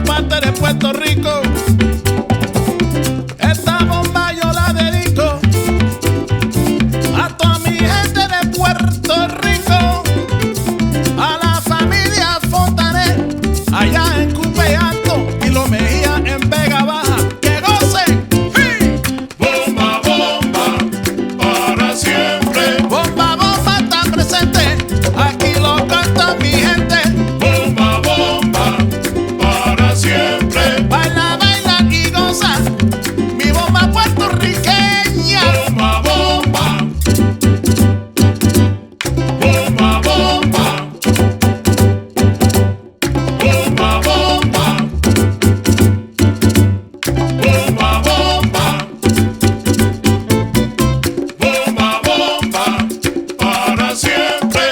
parte de Puerto Rico. Esta bomba yo la dedico a toda mi gente de Puerto Rico, a la familia Fontanet, allá en Cupe Alto y Lo Mejía en Vega Baja. ¡Que gocen! ¡Sí! Bomba, bomba, para siempre. Bomba, bomba está presente, aquí lo canta mi gente. Bomba, bomba, para siempre. Baila, baila y goza, mi bomba puertorriqueña. Bomba, bomba, bomba, bomba, bomba, bomba, bomba, bomba, bomba, bomba, para siempre.